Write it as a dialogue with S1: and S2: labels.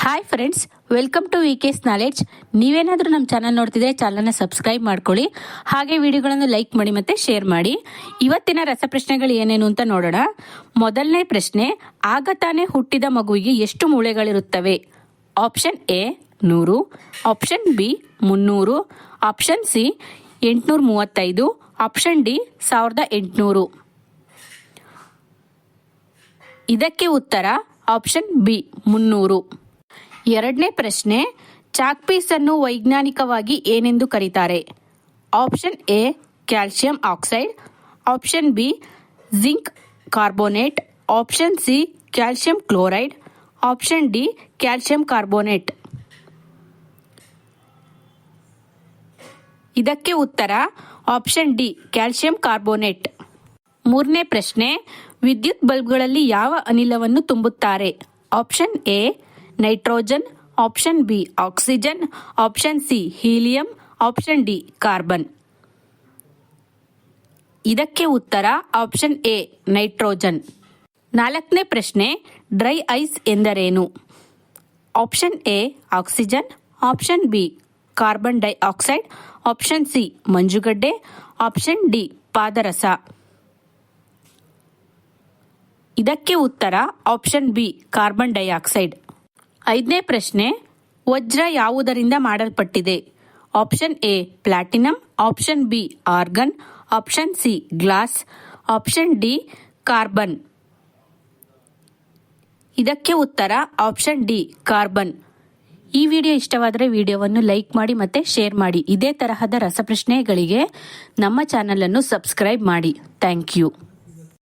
S1: Hi friends, welcome to VKs knowledge. ನೀವೇನಾದರೂ ನಮ್ಮ channel ನೋಡ್ತಿದ್ರೆ ಚಾನಲ್ನ ಸಬ್ಸ್ಕ್ರೈಬ್ ಮಾಡ್ಕೊಳ್ಳಿ, ಹಾಗೆ ವಿಡಿಯೋಗಳನ್ನು ಲೈಕ್ ಮಾಡಿ ಮತ್ತು ಶೇರ್ ಮಾಡಿ. ಇವತ್ತಿನ ರಸಪ್ರಶ್ನೆಗಳು ಏನೇನು ಅಂತ ನೋಡೋಣ. ಮೊದಲನೇ ಪ್ರಶ್ನೆ, ಆಗ ತಾನೇ ಹುಟ್ಟಿದ ಮಗುವಿಗೆ ಎಷ್ಟು ಮೂಳೆಗಳಿರುತ್ತವೆ? Option A 100, option B 300, option C 835, option D 1800. ಇದಕ್ಕೆ ಉತ್ತರ ಆಪ್ಷನ್ ಬಿ 300. ಎರಡನೇ ಪ್ರಶ್ನೆ, ಚಾಕ್ ಪೀಸ್ ಅನ್ನು ವೈಜ್ಞಾನಿಕವಾಗಿ ಏನೆಂದು ಕರೀತಾರೆ? Option A calcium oxide, option B zinc carbonate, option C calcium chloride, option D calcium carbonate. ಇದಕ್ಕೆ ಉತ್ತರ ಆಪ್ಷನ್ ಡಿ ಕ್ಯಾಲ್ಸಿಯಂ ಕಾರ್ಬೋನೇಟ್. ಮೂರನೇ ಪ್ರಶ್ನೆ, ವಿದ್ಯುತ್ ಬಲ್ಬ್ಗಳಲ್ಲಿ ಯಾವ ಅನಿಲವನ್ನು ತುಂಬುತ್ತಾರೆ? Option A nitrogen, option B oxygen, option C helium, option D carbon. ಇದಕ್ಕೆ ಉತ್ತರ ಆಪ್ಷನ್ ಎ ನೈಟ್ರೋಜನ್. ನಾಲ್ಕನೇ ಪ್ರಶ್ನೆ, ಡ್ರೈ ಐಸ್ ಎಂದರೇನು? Option A oxygen, option B carbon dioxide, option C ಮಂಜುಗಡ್ಡೆ, ಆಪ್ಷನ್ ಡಿ ಪಾದರಸ. ಇದಕ್ಕೆ ಉತ್ತರ ಆಪ್ಷನ್ ಬಿ ಕಾರ್ಬನ್ ಡೈಆಕ್ಸೈಡ್. ಐದನೇ ಪ್ರಶ್ನೆ, ವಜ್ರ ಯಾವುದರಿಂದ ಮಾಡಲ್ಪಟ್ಟಿದೆ? Option A platinum, option B organ, option C glass, option D carbon. ಇದಕ್ಕೆ ಉತ್ತರ ಆಪ್ಷನ್ ಡಿ ಕಾರ್ಬನ್. ಈ ವಿಡಿಯೋ ಇಷ್ಟವಾದರೆ ವಿಡಿಯೋವನ್ನು ಲೈಕ್ ಮಾಡಿ ಮತ್ತು ಶೇರ್ ಮಾಡಿ. ಇದೇ ತರಹದ ರಸಪ್ರಶ್ನೆಗಳಿಗೆ ನಮ್ಮ ಚಾನಲನ್ನು ಸಬ್ಸ್ಕ್ರೈಬ್ ಮಾಡಿ. Thank you.